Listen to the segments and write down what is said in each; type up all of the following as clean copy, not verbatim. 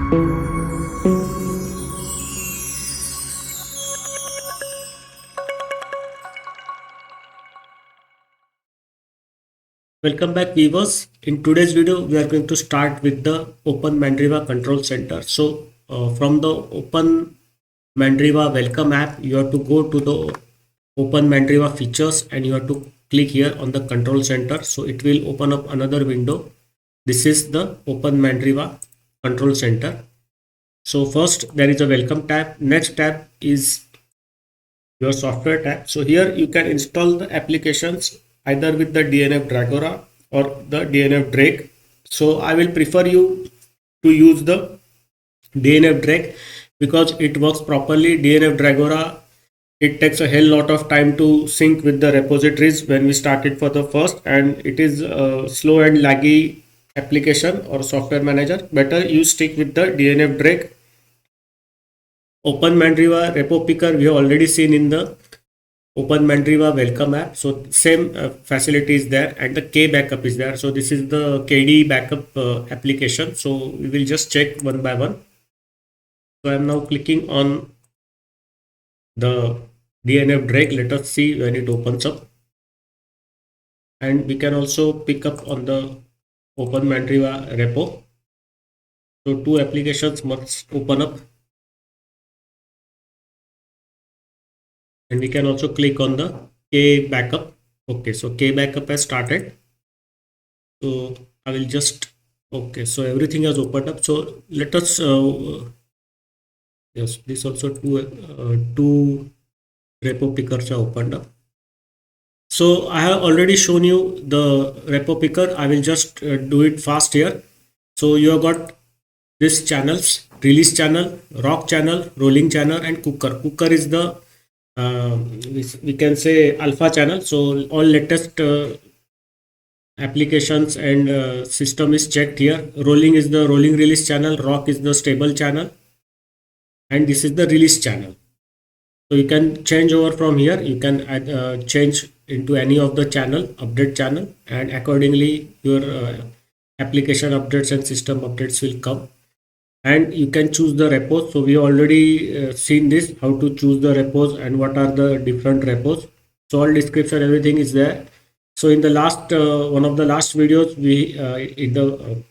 Welcome back viewers. In today's video, we are going to start with the OpenMandriva Control Center. So from the OpenMandriva Welcome app, you have to go to the OpenMandriva features and you have to click here on the Control Center. So it will open up another window. This is the OpenMandriva Control Center. So first there is a Welcome tab. Next tab is your software tab. So here you can install the applications either with the DNF Dragora or the DNF Drake. So I will prefer you to use the DNF Drake because it works properly. DNF Dragora, it takes a hell lot of time to sync with the repositories when we started for the first, and it is a slow and laggy application or software manager. Better you stick with the DNF Drake. OpenMandriva Repo Picker we have already seen in the OpenMandriva Welcome app. So same facility is there, and the K backup is there. So this is the KD backup application. So we will just check one by one. So I am now clicking on the DNF Drake. Let us see when it opens up. And we can also pick up on the OpenMandriva repo. So two applications must open up. And we can also click on the K backup. Okay, so K backup has started. So I will just, okay, so everything has opened up. So let us, yes, this also two repo pickers are opened up. So I have already shown you the repo picker. I will just do it fast here. So you have got this channels: release channel, rock channel, rolling channel, and cooker. Cooker is the we can say alpha channel. So all latest applications and system is checked here. Rolling is the rolling release channel, rock is the stable channel, and this is the release channel. So you can change over from here. You can add, change into any of the channel, update channel, and accordingly your application updates and system updates will come. And you can choose the repos. So we already seen this, how to choose the repos and what are the different repos. So all description, everything is there. So in the last one of the last videos, we in the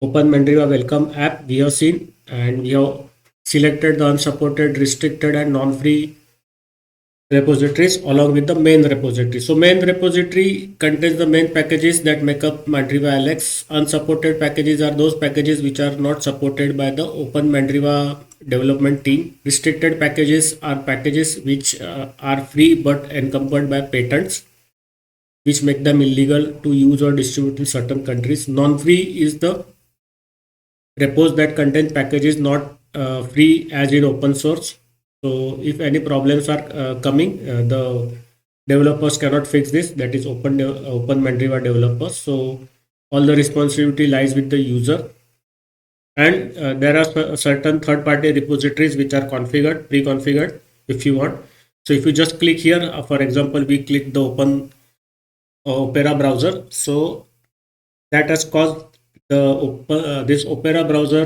OpenMandriva Welcome app, we have seen and we have selected the unsupported, restricted, and non-free repositories along with the main repository. So main repository contains the main packages that make up Mandriva LX. Unsupported packages are those packages which are not supported by the OpenMandriva development team. Restricted packages are packages which are free but encumbered by patents, which make them illegal to use or distribute in certain countries. Non-free is the repos that contain packages not free as in open source. So if any problems are coming, the developers cannot fix this. That is OpenMandriva developers. So all the responsibility lies with the user. And there are certain third-party repositories which are configured, pre-configured if you want. So if you just click here, for example, we click the Open Opera browser. So that has caused the this Opera browser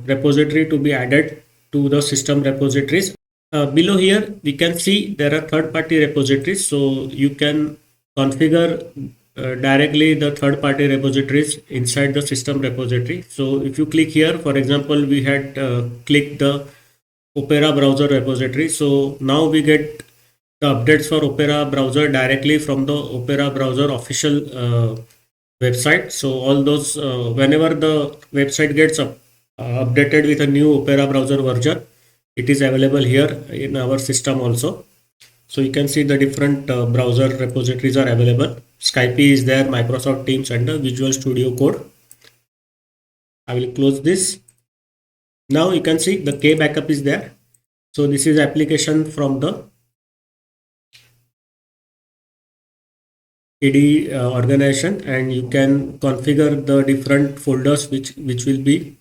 repository to be added to the system repositories. Below here we can see there are third-party repositories, so you can configure directly the third-party repositories inside the system repository. So if you click here, for example, we had clicked the Opera browser repository. So now we get the updates for Opera browser directly from the Opera browser official website. So all those whenever the website gets updated with a new Opera browser version, it is available here in our system also. So you can see the different browser repositories are available. Skype is there, Microsoft Teams, and the Visual Studio Code. I will close this. Now you can see the K backup is there. So this is application from the KD organization, and you can configure the different folders which will be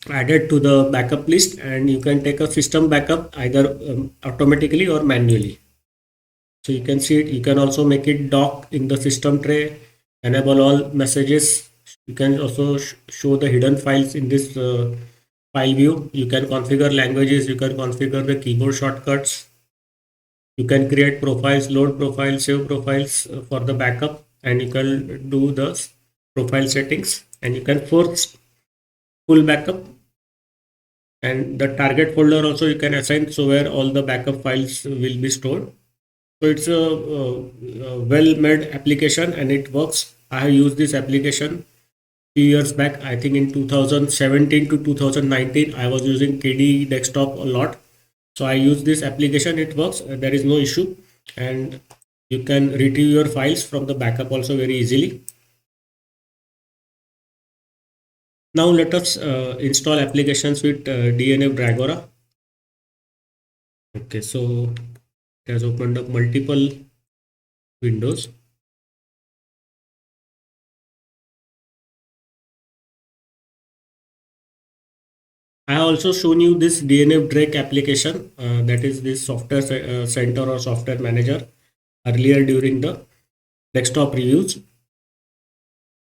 added to the backup list, and you can take a system backup either automatically or manually. So you can see it. You can also make it dock in the system tray, enable all messages You can also show the hidden files in this file view. You can configure languages, you can configure the keyboard shortcuts, you can create profiles, load profiles, save profiles for the backup, and you can do the profile settings, and you can force full backup, and the target folder also you can assign, so where all the backup files will be stored. So it's a well made application and it works. I have used this application few years back. I think in 2017 to 2019 I was using KD desktop a lot. So I use this application, it works, there is no issue, and you can retrieve your files from the backup also very easily. Now let us install applications with DNF Dragora. Okay, so it has opened up multiple windows. I also shown you this DNF Drake application, that is this software center or software manager earlier during the desktop reviews.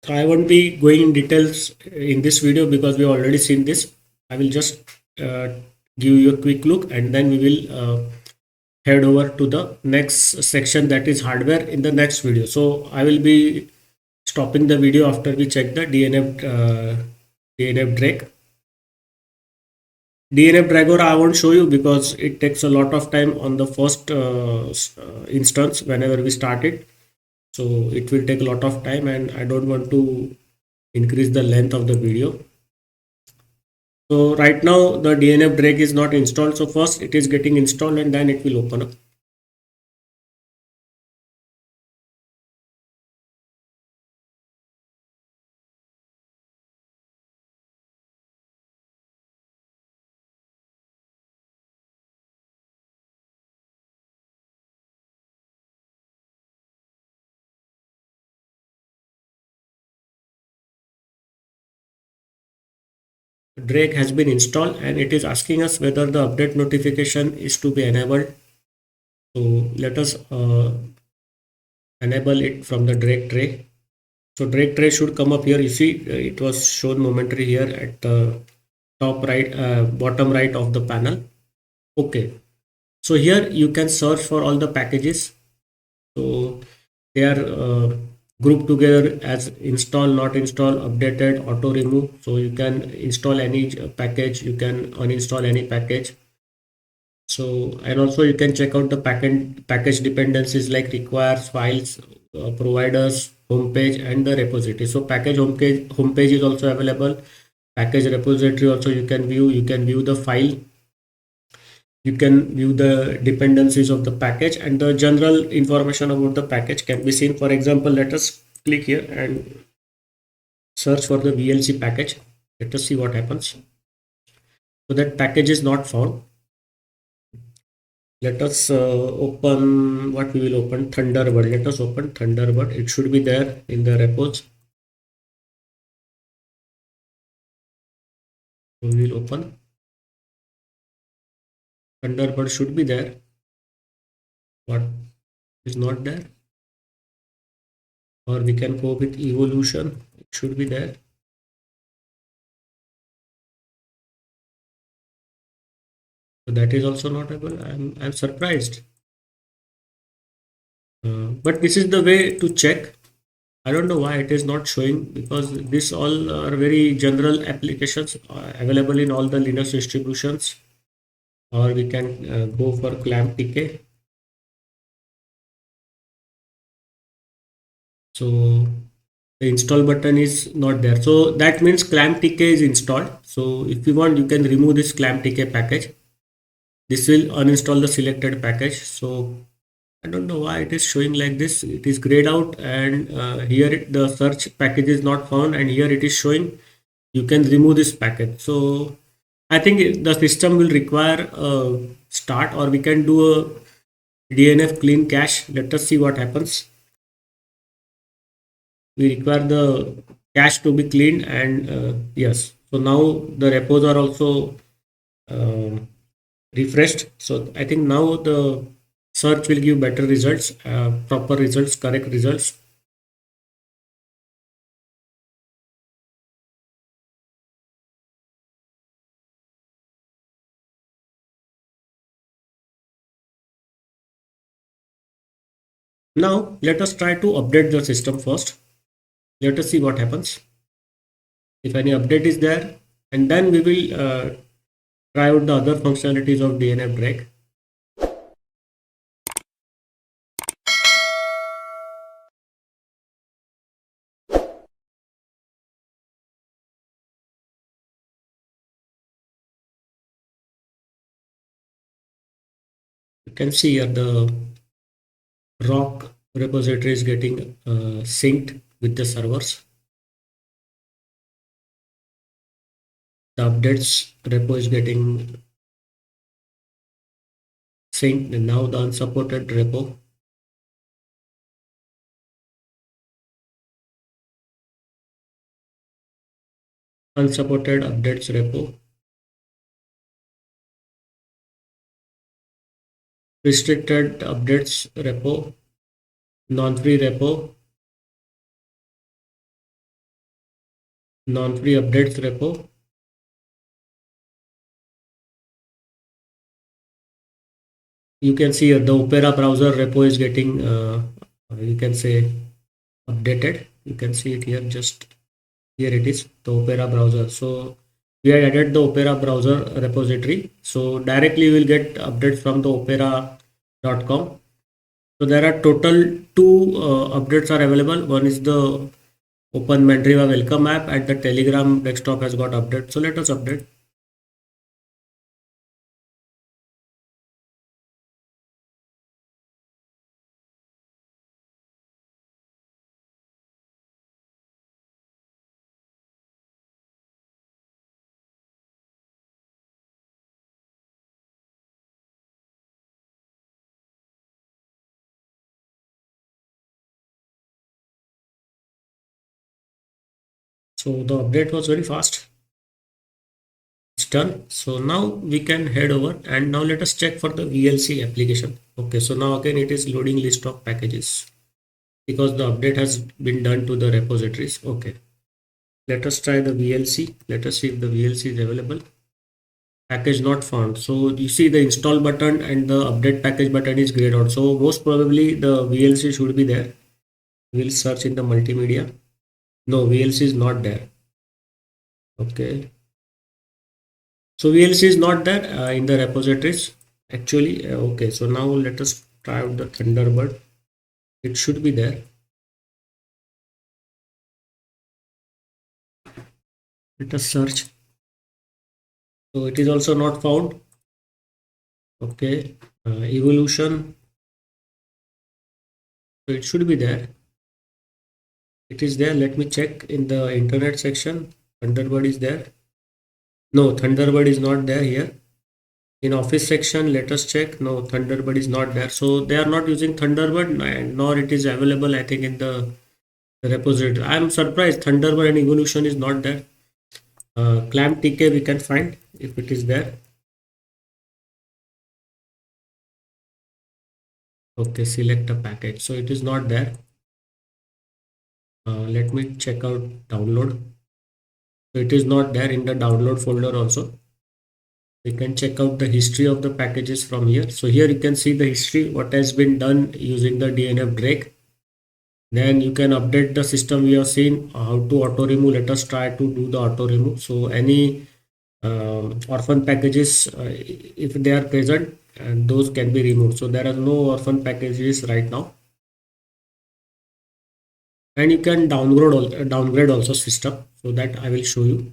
So I won't be going in details in this video because we already seen this. I will just uh, give you a quick look, and then we will head over to the next section, that is hardware, in the next video. So I will be stopping the video after we check the DNF Drake. DNF Dragora I won't show you because it takes a lot of time on the first instance whenever we start it. So it will take a lot of time and I don't want to increase the length of the video. So right now the DNF Drake is not installed. So first it is getting installed and then it will open up. Drake has been installed and it is asking us whether the update notification is to be enabled. So let us enable it from the Drake tray. So Drake tray should come up here. You see it was shown momentarily here at the top right, bottom right of the panel. Okay, so here you can search for all the packages. So they are grouped together as install, not install, updated, auto remove. So you can install any package, you can uninstall any package. So and also you can check out the package dependencies like requires, files, providers, homepage, and the repository. So package homepage is also available. Package repository also you can view. You can view the file, you can view the dependencies of the package, and the general information about the package can be seen. For example, let us click here and search for the VLC package. Let us see what happens. So that package is not found. Let us open, what we will open, Thunderbird. Let us open Thunderbird. It should be there in the repos. So we will open Thunderbird, should be there. What is not there? Or we can go with Evolution. It should be there. So that is also not able. I'm surprised. But this is the way to check. I don't know why it is not showing, because this all are very general applications available in all the Linux distributions. Or we can go for clamp TK. So the install button is not there. So that means clamp TK is installed. So if you want, you can remove this clamp TK package. This will uninstall the selected package. So I don't know why it is showing like this. It is grayed out, and here the search package is not found, and here it is showing you can remove this package. So I think the system will require a start, or we can do a DNF clean cache. Let us see what happens. We require the cache to be cleaned, and yes, so now the repos are also refreshed. So I think now the search will give better results, proper results, correct results. Now let us try to update the system first. Let us see what happens if any update is there, and then we will try out the other functionalities of DNF Drake. You can see here the rock repository is getting synced with the servers. The updates repo is getting synced, and now the unsupported repo. Unsupported updates repo. Restricted updates repo. Non-free repo. Non-free updates repo. You can see here the Opera browser repo is getting you can say updated. You can see it here, just here it is, the Opera browser. So we had added the Opera browser repository, so directly we will get updates from the opera.com. So there are total two updates are available. One is the OpenMandriva welcome app, and the Telegram desktop has got update. So let us update. So the update was very fast. It's done. So now we can head over, and now let us check for the VLC application. Okay, so now again it is loading list of packages because the update has been done to the repositories. Okay, let us try the VLC. Let us see if the VLC is available. Package not found. So you see the install button and the update package button is grayed out. So most probably the VLC should be there. We'll search in the multimedia. No, VLC is not there. Okay. So VLC is not there in the repositories. Actually, okay. So now let us try out the Thunderbird. It should be there. Let us search. So it is also not found. Okay. Evolution. So it should be there. It is there. Let me check in the internet section. Thunderbird is there. No, Thunderbird is not there here. In office section, let us check. No, Thunderbird is not there. So they are not using Thunderbird, nor it is available, I think, in the repository. I am surprised Thunderbird and Evolution is not there. Clamp TK we can find if it is there. Okay, select a package. So it is not there. Let me check out download. So it is not there in the download folder also. We can check out the history of the packages from here. So here you can see the history, what has been done using the DNF Drake. Then you can update the system. We have seen how to auto remove. Let us try to do the auto remove. So any orphan packages, if they are present, and those can be removed. So there are no orphan packages right now. And you can downgrade also system. So that I will show you.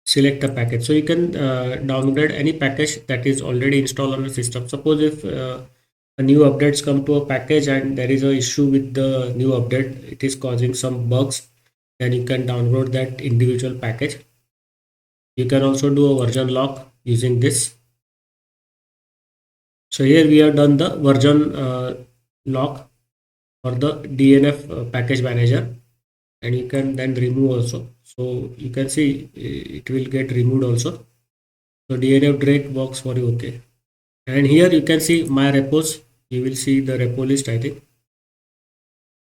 Select a package. So you can downgrade any package that is already installed on the system. Suppose if a new updates come to a package and there is a issue with the new update, it is causing some bugs, then you can download that individual package. You can also do a version lock using this. So here we have done the version lock for the DNF package manager, and you can then remove also. So you can see it will get removed also. So DNF Drake works for you. Okay, and here you can see my repos. You will see the repo list, I think.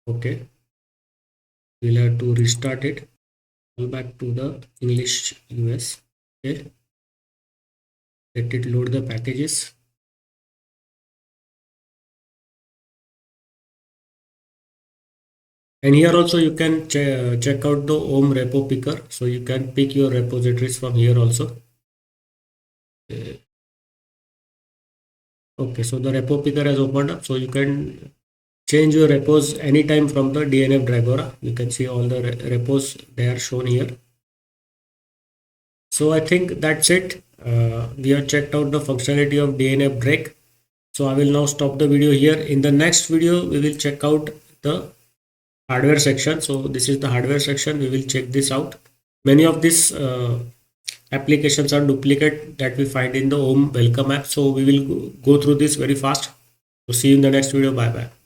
Okay, we'll have to restart it. Go back to the English US. Okay, let it load the packages. And here also you can check out the Om repo picker. So you can pick your repositories from here also. Okay, so the repo picker has opened up. So you can change your repos anytime from the DNF driver. You can see all the repos, they are shown here. So I think that's it. We have checked out the functionality of DNF break. So I will now stop the video here. In the next video, we will check out the hardware section. So this is the hardware section. We will check this out. Many of these applications are duplicate that we find in the Om welcome app. So we will go through this very fast. So see you in the next video. Bye bye.